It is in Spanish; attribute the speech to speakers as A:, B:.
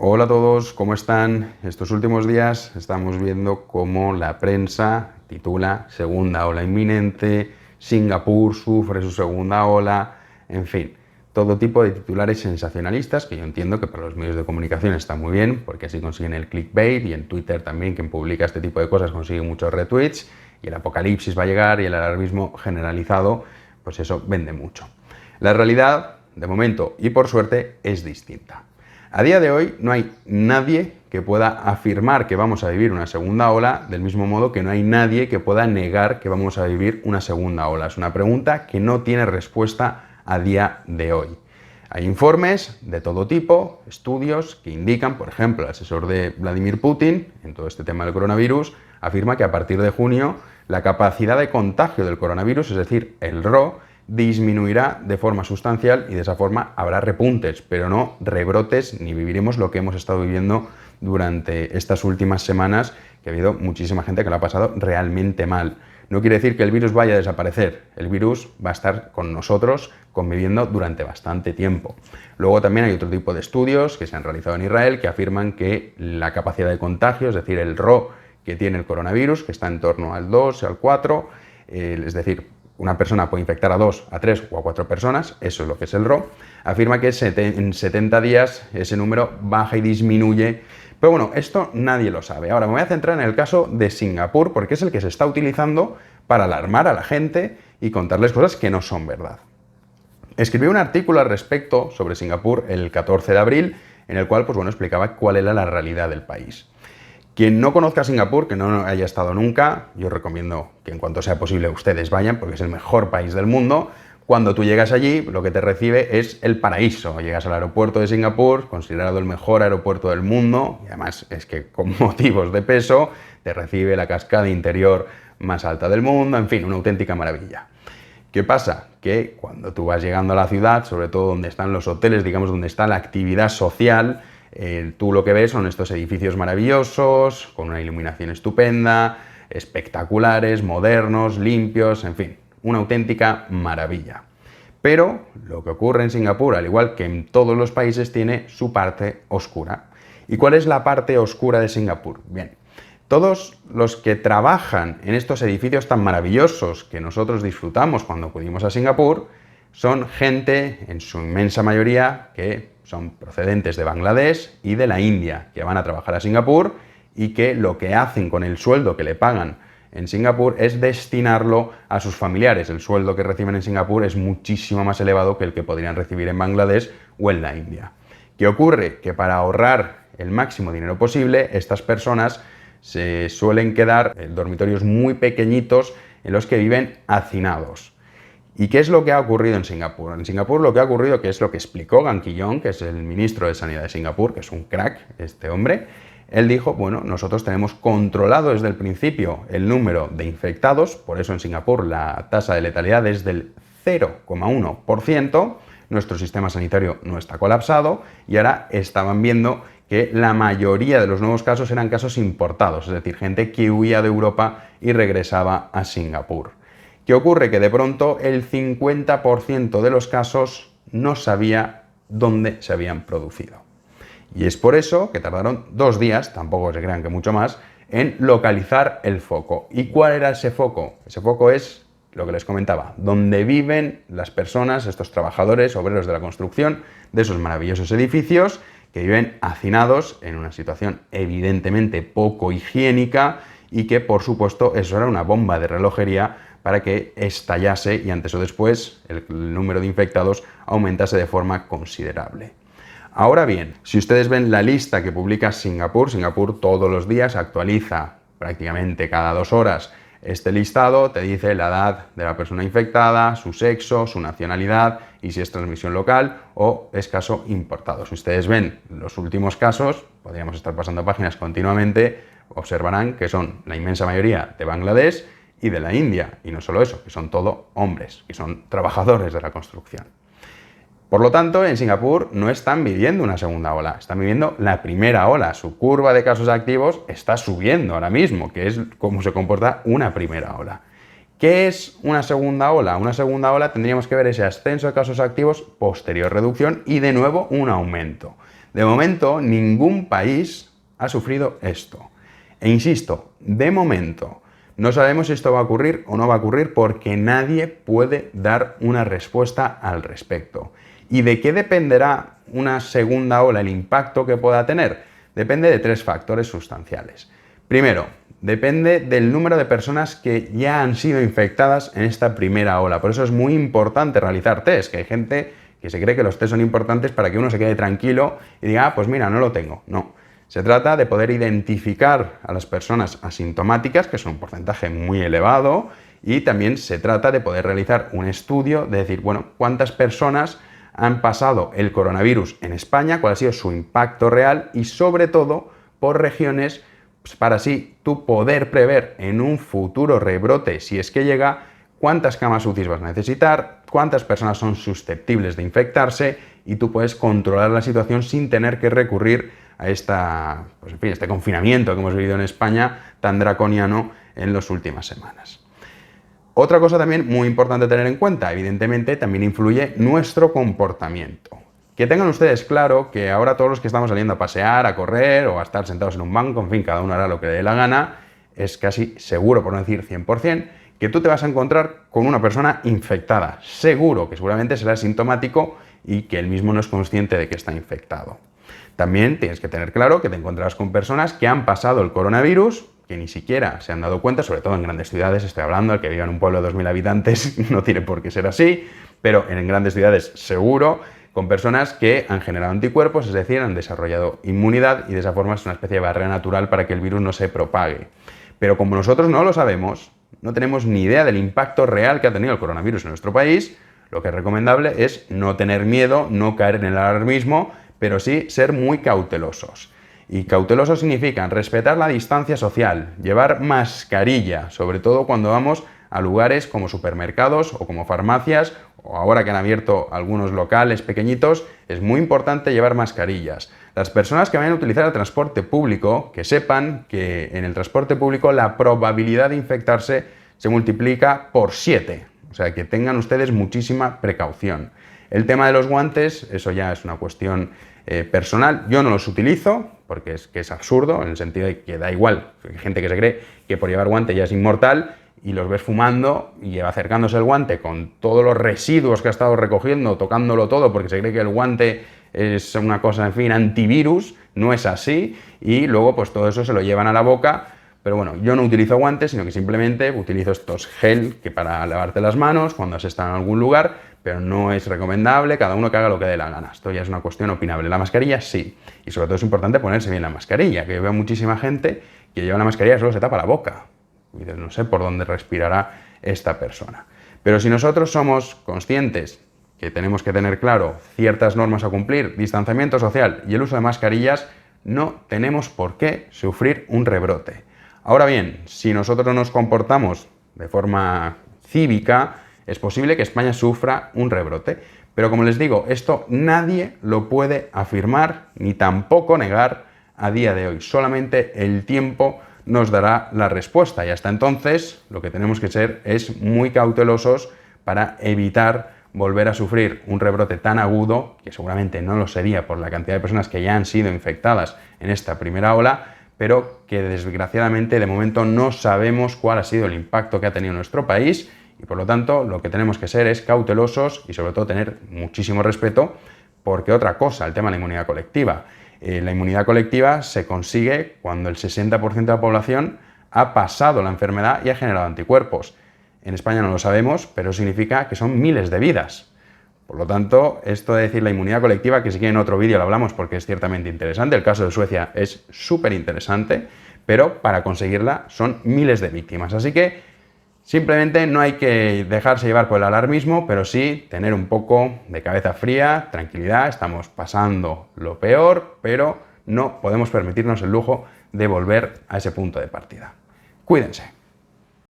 A: Hola a todos, ¿cómo están? Estos últimos días estamos viendo cómo la prensa titula segunda ola inminente, Singapur sufre su segunda ola, en fin, todo tipo de titulares sensacionalistas que yo entiendo que para los medios de comunicación está muy bien porque así consiguen el clickbait y en Twitter también quien publica este tipo de cosas consigue muchos retweets y el apocalipsis va a llegar y el alarmismo generalizado, pues eso vende mucho. La realidad, de momento y por suerte, es distinta. A día de hoy no hay nadie que pueda afirmar que vamos a vivir una segunda ola, del mismo modo que no hay nadie que pueda negar que vamos a vivir una segunda ola. Es una pregunta que no tiene respuesta a día de hoy. Hay informes de todo tipo, estudios que indican, por ejemplo, el asesor de Vladimir Putin, en todo este tema del coronavirus, afirma que a partir de junio la capacidad de contagio del coronavirus, es decir, el RO, disminuirá de forma sustancial y de esa forma habrá repuntes, pero no rebrotes ni viviremos lo que hemos estado viviendo durante estas últimas semanas, que ha habido muchísima gente que lo ha pasado realmente mal. No quiere decir que el virus vaya a desaparecer, el virus va a estar con nosotros conviviendo durante bastante tiempo. Luego también hay otro tipo de estudios que se han realizado en Israel que afirman que la capacidad de contagio, es decir, el RO que tiene el coronavirus, que está en torno al 2, al 4, es decir, una persona puede infectar a 2, a 3 o a 4 personas, eso es lo que es el RO, afirma que en 70 días ese número baja y disminuye, pero bueno, esto nadie lo sabe. Ahora me voy a centrar en el caso de Singapur, porque es el que se está utilizando para alarmar a la gente y contarles cosas que no son verdad. Escribí un artículo al respecto sobre Singapur el 14 de abril, en el cual pues, bueno, explicaba cuál era la realidad del país. Quien no conozca Singapur, que no haya estado nunca, yo recomiendo que en cuanto sea posible ustedes vayan, porque es el mejor país del mundo. Cuando tú llegas allí, lo que te recibe es el paraíso. Llegas al aeropuerto de Singapur, considerado el mejor aeropuerto del mundo, y además es que con motivos de peso, te recibe la cascada interior más alta del mundo, en fin, una auténtica maravilla. ¿Qué pasa? Que cuando tú vas llegando a la ciudad, sobre todo donde están los hoteles, digamos donde está la actividad social, tú lo que ves son estos edificios maravillosos, con una iluminación estupenda, espectaculares, modernos, limpios, en fin, una auténtica maravilla. Pero lo que ocurre en Singapur, al igual que en todos los países, tiene su parte oscura. ¿Y cuál es la parte oscura de Singapur? Bien, todos los que trabajan en estos edificios tan maravillosos que nosotros disfrutamos cuando acudimos a Singapur, son gente, en su inmensa mayoría, que son procedentes de Bangladesh y de la India, que van a trabajar a Singapur y que lo que hacen con el sueldo que le pagan en Singapur es destinarlo a sus familiares. El sueldo que reciben en Singapur es muchísimo más elevado que el que podrían recibir en Bangladesh o en la India. ¿Qué ocurre? Que para ahorrar el máximo dinero posible, estas personas se suelen quedar en dormitorios muy pequeñitos en los que viven hacinados. ¿Y qué es lo que ha ocurrido en Singapur? En Singapur lo que ha ocurrido, que es lo que explicó Gan Ki Yong, que es el ministro de Sanidad de Singapur, que es un crack este hombre, él dijo, bueno, nosotros tenemos controlado desde el principio el número de infectados, por eso en Singapur la tasa de letalidad es del 0,1%, nuestro sistema sanitario no está colapsado y ahora estaban viendo que la mayoría de los nuevos casos eran casos importados, es decir, gente que huía de Europa y regresaba a Singapur. ¿Qué ocurre? Que de pronto el 50% de los casos no sabía dónde se habían producido. Y es por eso que tardaron 2 días, tampoco se crean que mucho más, en localizar el foco. ¿Y cuál era ese foco? Ese foco es lo que les comentaba, donde viven las personas, estos trabajadores, obreros de la construcción, de esos maravillosos edificios, que viven hacinados en una situación evidentemente poco higiénica y que, por supuesto, eso era una bomba de relojería para que estallase y antes o después el número de infectados aumentase de forma considerable. Ahora bien, si ustedes ven la lista que publica Singapur todos los días actualiza prácticamente cada 2 horas este listado, te dice la edad de la persona infectada, su sexo, su nacionalidad y si es transmisión local o es caso importado. Si ustedes ven los últimos casos, podríamos estar pasando páginas continuamente, observarán que son la inmensa mayoría de Bangladesh y de la India, y no solo eso, que son todo hombres, que son trabajadores de la construcción. Por lo tanto, en Singapur no están viviendo una segunda ola, están viviendo la primera ola. Su curva de casos activos está subiendo ahora mismo, que es como se comporta una primera ola. ¿Qué es una segunda ola? Una segunda ola tendríamos que ver ese ascenso de casos activos, posterior reducción y de nuevo un aumento. De momento, ningún país ha sufrido esto. E insisto, de momento, no sabemos si esto va a ocurrir o no va a ocurrir porque nadie puede dar una respuesta al respecto. ¿Y de qué dependerá una segunda ola, el impacto que pueda tener? Depende de 3 factores sustanciales. Primero, depende del número de personas que ya han sido infectadas en esta primera ola. Por eso es muy importante realizar test, que hay gente que se cree que los test son importantes para que uno se quede tranquilo y diga, pues mira, no lo tengo. No. Se trata de poder identificar a las personas asintomáticas, que es un porcentaje muy elevado, y también se trata de poder realizar un estudio de decir, bueno, cuántas personas han pasado el coronavirus en España, cuál ha sido su impacto real y sobre todo por regiones, pues para así tú poder prever en un futuro rebrote, si es que llega, cuántas camas UCI vas a necesitar, cuántas personas son susceptibles de infectarse y tú puedes controlar la situación sin tener que recurrir a este confinamiento que hemos vivido en España tan draconiano en las últimas semanas. Otra cosa también muy importante tener en cuenta, evidentemente también influye nuestro comportamiento. Que tengan ustedes claro que ahora todos los que estamos saliendo a pasear, a correr o a estar sentados en un banco, en fin, cada uno hará lo que le dé la gana, es casi seguro, por no decir 100%, que tú te vas a encontrar con una persona infectada. Seguro que seguramente será asintomático y que él mismo no es consciente de que está infectado. También tienes que tener claro que te encontrarás con personas que han pasado el coronavirus, que ni siquiera se han dado cuenta, sobre todo en grandes ciudades, estoy hablando, el que viva en un pueblo de 2.000 habitantes no tiene por qué ser así, pero en grandes ciudades seguro, con personas que han generado anticuerpos, es decir, han desarrollado inmunidad y de esa forma es una especie de barrera natural para que el virus no se propague. Pero como nosotros no lo sabemos, no tenemos ni idea del impacto real que ha tenido el coronavirus en nuestro país, lo que es recomendable es no tener miedo, no caer en el alarmismo, pero sí ser muy cautelosos. Y cautelosos significan respetar la distancia social, llevar mascarilla, sobre todo cuando vamos a lugares como supermercados o como farmacias, o ahora que han abierto algunos locales pequeñitos, es muy importante llevar mascarillas. Las personas que vayan a utilizar el transporte público, que sepan que en el transporte público la probabilidad de infectarse se multiplica por 7, o sea que tengan ustedes muchísima precaución. El tema de los guantes, eso ya es una cuestión personal. Yo no los utilizo porque es absurdo, en el sentido de que da igual. Hay gente que se cree que por llevar guante ya es inmortal y los ves fumando y acercándose el guante con todos los residuos que ha estado recogiendo, tocándolo todo, porque se cree que el guante es una cosa, en fin, antivirus. No es así y luego pues todo eso se lo llevan a la boca. Pero bueno, yo no utilizo guantes, sino que simplemente utilizo estos gel que para lavarte las manos cuando has estado en algún lugar, pero no es recomendable, cada uno que haga lo que dé la gana. Esto ya es una cuestión opinable. La mascarilla sí, y sobre todo es importante ponerse bien la mascarilla, que yo veo muchísima gente que lleva la mascarilla y solo se tapa la boca. Y dices, no sé por dónde respirará esta persona. Pero si nosotros somos conscientes que tenemos que tener claro ciertas normas a cumplir, distanciamiento social y el uso de mascarillas, no tenemos por qué sufrir un rebrote. Ahora bien, si nosotros nos comportamos de forma cívica, es posible que España sufra un rebrote. Pero como les digo, esto nadie lo puede afirmar ni tampoco negar a día de hoy. Solamente el tiempo nos dará la respuesta y hasta entonces lo que tenemos que ser es muy cautelosos para evitar volver a sufrir un rebrote tan agudo, que seguramente no lo sería por la cantidad de personas que ya han sido infectadas en esta primera ola, pero que desgraciadamente de momento no sabemos cuál ha sido el impacto que ha tenido nuestro país y por lo tanto lo que tenemos que ser es cautelosos y sobre todo tener muchísimo respeto, porque otra cosa, el tema de la inmunidad colectiva. La inmunidad colectiva se consigue cuando el 60% de la población ha pasado la enfermedad y ha generado anticuerpos. En España no lo sabemos, pero significa que son miles de vidas. Por lo tanto, esto de decir la inmunidad colectiva, que si quieren en otro vídeo lo hablamos porque es ciertamente interesante, el caso de Suecia es súper interesante, pero para conseguirla son miles de víctimas. Así que simplemente no hay que dejarse llevar por el alarmismo, pero sí tener un poco de cabeza fría, tranquilidad, estamos pasando lo peor, pero no podemos permitirnos el lujo de volver a ese punto de partida. Cuídense.